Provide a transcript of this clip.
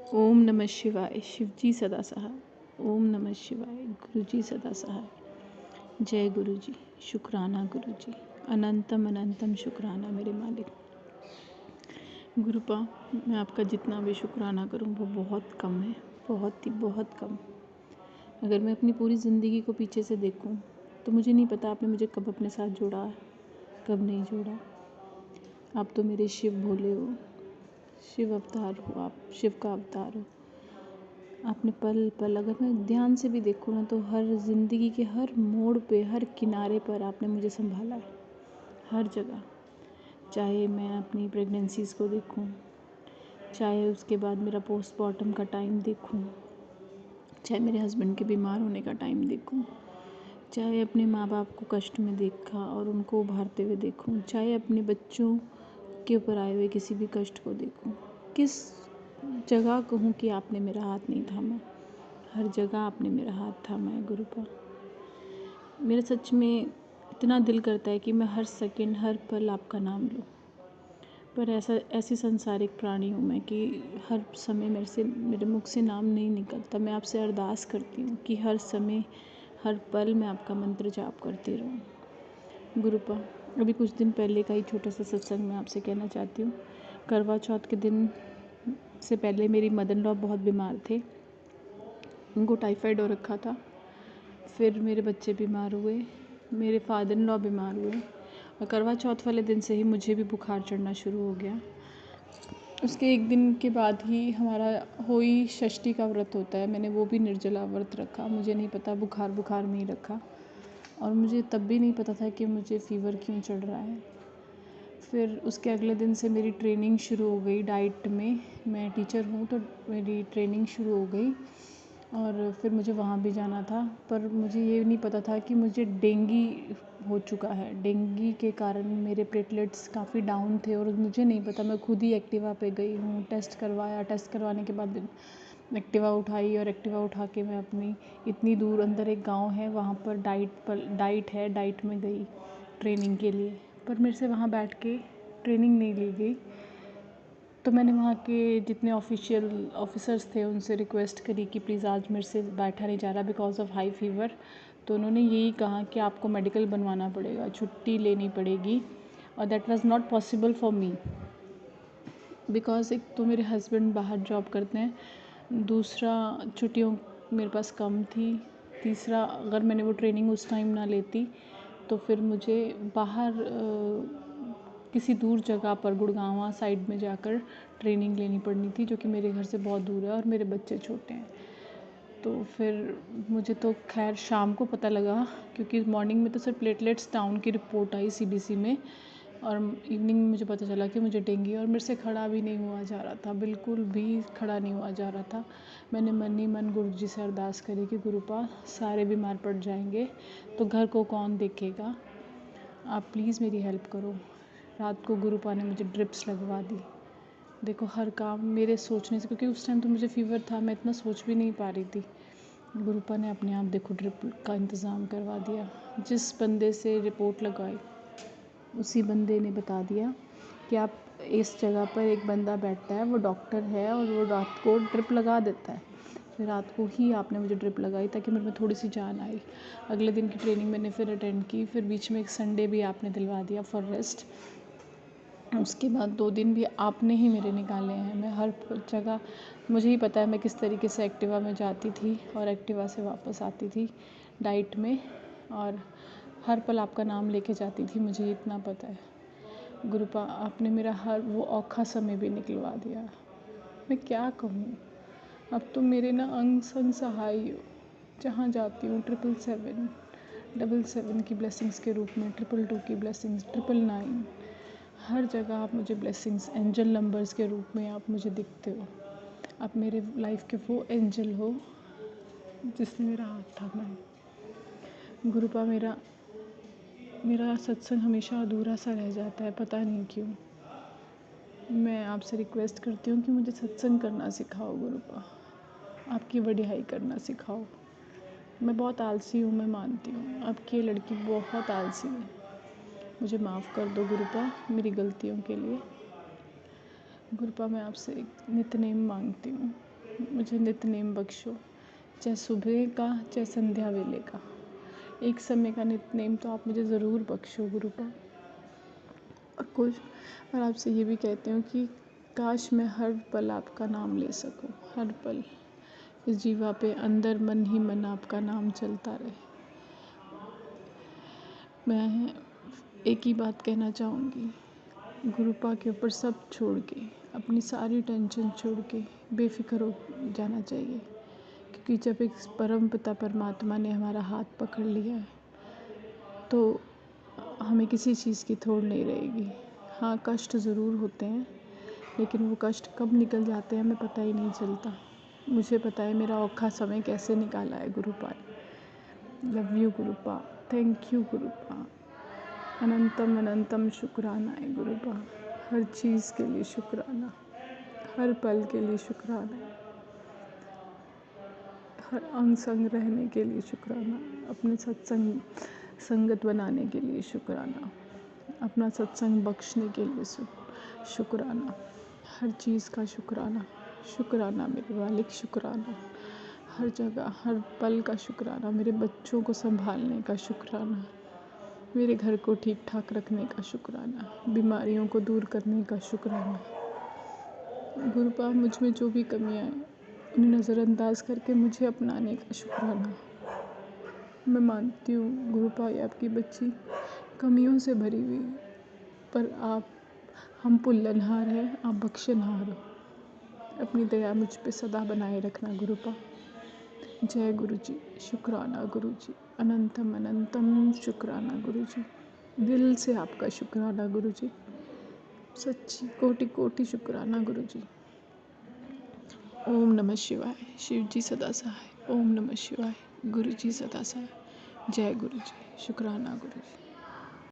ओम नमः शिवाय। शिव जी सदा सहाय। ओम नमः शिवाय। गुरु जी सदा सहाय। जय गुरु जी। शुक्राना गुरु जी। अनंतम अनंतम शुक्राना मेरे मालिक। गुरुपा, मैं आपका जितना भी शुक्राना करूं वो बहुत कम है, बहुत ही बहुत कम। अगर मैं अपनी पूरी ज़िंदगी को पीछे से देखूं तो मुझे नहीं पता आपने मुझे कब अपने साथ जोड़ा, कब नहीं जोड़ा। आप तो मेरे शिव भोले हो, शिव अवतार हो, आप शिव का अवतार हो। आपने पल पल, अगर मैं ध्यान से भी देखूँ ना, तो हर ज़िंदगी के हर मोड़ पे, हर किनारे पर आपने मुझे संभाला है, हर जगह। चाहे मैं अपनी प्रेगनेंसीज़ को देखूँ, चाहे उसके बाद मेरा पोस्टमार्टम का टाइम देखूँ, चाहे मेरे हस्बैंड के बीमार होने का टाइम देखूँ, चाहे अपने माँ बाप को कष्ट में देखा और उनको उभारते हुए देखूँ, चाहे अपने बच्चों के ऊपर आए हुए किसी भी कष्ट को देखूं, किस जगह कहूँ कि आपने मेरा हाथ नहीं थामा। हर जगह आपने मेरा हाथ थामा है गुरुपा। मेरा सच में इतना दिल करता है कि मैं हर सेकंड, हर पल आपका नाम लूँ, पर ऐसी संसारिक प्राणी हूँ मैं कि हर समय मेरे मुख से नाम नहीं निकलता। मैं आपसे अरदास करती हूँ कि हर समय, हर पल मैं आपका मंत्र जाप करती रहूँ गुरुपा। अभी कुछ दिन पहले का ही छोटा सा सत्संग मैं आपसे कहना चाहती हूँ। करवा चौथ के दिन से पहले मेरी मदर इन लॉ बहुत बीमार थे, उनको टाइफाइड हो रखा था। फिर मेरे बच्चे बीमार हुए, मेरे फादर इन लॉ बीमार हुए, और करवा चौथ वाले दिन से ही मुझे भी बुखार चढ़ना शुरू हो गया। उसके एक दिन के बाद ही हमारा होई षष्ठी का व्रत होता है, मैंने वो भी निर्जला व्रत रखा। मुझे नहीं पता, बुखार में ही रखा, और मुझे तब भी नहीं पता था कि मुझे फ़ीवर क्यों चढ़ रहा है। फिर उसके अगले दिन से मेरी ट्रेनिंग शुरू हो गई डाइट में। मैं टीचर हूँ तो मेरी ट्रेनिंग शुरू हो गई, और फिर मुझे वहाँ भी जाना था। पर मुझे ये नहीं पता था कि मुझे डेंगी हो चुका है। डेंगी के कारण मेरे प्लेटलेट्स काफ़ी डाउन थे, और मुझे नहीं पता। मैं खुद ही एक्टिवा पे गई हूँ, टेस्ट करवाया। टेस्ट करवाने के बाद एक्टिवा उठाई, और एक्टिवा उठा के मैं अपनी, इतनी दूर अंदर एक गाँव है वहाँ पर डाइट में गई ट्रेनिंग के लिए। पर मेरे से वहाँ बैठ के ट्रेनिंग नहीं ली गई। तो मैंने वहाँ के जितने ऑफिसर्स थे उनसे रिक्वेस्ट करी कि प्लीज़ आज मेरे से बैठा नहीं जा रहा बिकॉज ऑफ हाई फीवर। तो उन्होंने यही कहा कि आपको मेडिकल बनवाना पड़ेगा, छुट्टी लेनी पड़ेगी, और that was not possible for me because एक तो मेरे हस्बैंड बाहर जॉब करते हैं, दूसरा छुट्टियों मेरे पास कम थी, तीसरा अगर मैंने वो ट्रेनिंग उस टाइम ना लेती तो फिर मुझे बाहर किसी दूर जगह पर गुड़गांवा साइड में जाकर ट्रेनिंग लेनी पड़नी थी, जो कि मेरे घर से बहुत दूर है और मेरे बच्चे छोटे हैं। तो फिर मुझे तो खैर शाम को पता लगा, क्योंकि मॉर्निंग में तो सिर्फ प्लेटलेट्स डाउन की रिपोर्ट आई सीबीसी में, और इवनिंग में मुझे पता चला कि मुझे डेंगू, और मेरे से खड़ा भी नहीं हुआ जा रहा था, बिल्कुल भी खड़ा नहीं हुआ जा रहा था। मैंने मन ही मन गुरु जी से अरदास करी कि गुरुपा, सारे बीमार पड़ जाएंगे तो घर को कौन देखेगा, आप प्लीज़ मेरी हेल्प करो। रात को गुरुपा ने मुझे ड्रिप्स लगवा दी। देखो, हर काम मेरे सोचने से, क्योंकि उस टाइम तो मुझे फ़ीवर था, मैं इतना सोच भी नहीं पा रही थी। गुरुपा ने अपने आप देखो ड्रिप का इंतज़ाम करवा दिया। जिस बंदे से रिपोर्ट लगाई उसी बंदे ने बता दिया कि आप इस जगह पर एक बंदा बैठता है, वो डॉक्टर है, और वो रात को ड्रिप लगा देता है। फिर रात को ही आपने मुझे ड्रिप लगाई ताकि मेरे में थोड़ी सी जान आई। अगले दिन की ट्रेनिंग मैंने फिर अटेंड की, फिर बीच में एक संडे भी आपने दिलवा दिया फॉर रेस्ट। उसके बाद 2 दिन भी आपने ही मेरे निकाले हैं। मैं हर जगह, मुझे ही पता है मैं किस तरीके से एक्टिवा में जाती थी और एक्टिवा से वापस आती थी डाइट में, और हर पल आपका नाम लेके जाती थी, मुझे इतना पता है। गुरुपा, आपने मेरा हर वो औखा समय भी निकलवा दिया। मैं क्या कहूँ, अब तो मेरे ना अंग संग सहाय हो। जहाँ जाती हूँ 777 की ब्लेसिंग्स के रूप में, 222 की ब्लेसिंग्स, 999, हर जगह आप मुझे ब्लेसिंग्स, एंजल नंबर्स के रूप में आप मुझे दिखते हो। आप मेरे लाइफ के वो एंजल हो जिसने मेरा हाथ थामा है। गुरुपा, मेरा सत्संग हमेशा अधूरा सा रह जाता है, पता नहीं क्यों। मैं आपसे रिक्वेस्ट करती हूँ कि मुझे सत्संग करना सिखाओ गुरुपा, आपकी वडियाई करना सिखाओ। मैं बहुत आलसी हूँ, मैं मानती हूँ, आपकी ये लड़की बहुत आलसी है। मुझे माफ़ कर दो गुरुपा मेरी गलतियों के लिए। गुरुपा, मैं आपसे एक नित्य नेम मांगती हूँ मुझे नित्यनेम बख्शो, चाहे सुबह का चाहे संध्या वेले का, एक समय का नित्यनेम तो आप मुझे ज़रूर बख्शो गुरुपा। और आपसे ये भी कहती हूँ कि काश मैं हर पल आपका नाम ले सकूँ, हर पल इस जीवा पे अंदर मन ही मन आपका नाम चलता रहे। मैं एक ही बात कहना चाहूँगी, गुरुपा के ऊपर सब छोड़ के, अपनी सारी टेंशन छोड़ के बेफिक्र हो जाना चाहिए, क्योंकि जब एक परम पिता परमात्मा ने हमारा हाथ पकड़ लिया है तो हमें किसी चीज़ की थोड़ नहीं रहेगी। हाँ, कष्ट ज़रूर होते हैं, लेकिन वो कष्ट कब निकल जाते हैं हमें पता ही नहीं चलता। मुझे पता है मेरा औखा समय कैसे निकाला है गुरुपा ने। लव यू गुरुपा, थैंक यू गुरुपा, अनंतम अनंतम शुक्राना है गुरुपा। हर चीज़ के लिए शुक्राना, हर पल के लिए शुक्राना, हर अंग संग रहने के लिए शुक्राना, अपने संगत बनाने के लिए शुक्राना, अपना सत्संग बख्शने के लिए शुक्राना, हर चीज़ का शुक्राना। शुक्राना मेरे मालिक, शुक्राना हर जगह, हर पल का शुक्राना। मेरे बच्चों को संभालने का शुक्राना, मेरे घर को ठीक ठाक रखने का शुक्राना, बीमारियों को दूर करने का शुक्राना। गुरुपा, मुझ में जो भी कमियाँ हैं उन्हें नज़रअंदाज करके मुझे अपनाने का शुक्राना। मैं मानती हूँ गुरुपा, ये आपकी बच्ची कमियों से भरी हुई है, पर हम पुल्लनहार हैं, आप बख्शनहार हो। अपनी दया मुझ पे सदा बनाए रखना गुरुपा। जय गुरु जी, शुक्राना गुरु जी, अनंतम अनंतम शुक्राना गुरु जी। दिल से आपका शुक्राना गुरु जी, सच्ची कोटि कोटि शुक्राना गुरु जी। ओम नमः शिवाय, शिव जी सदा सहाय। ओम नमः शिवाय, गुरु जी सदा सहाय। जय गुरु जी, शुक्राना गुरु जी।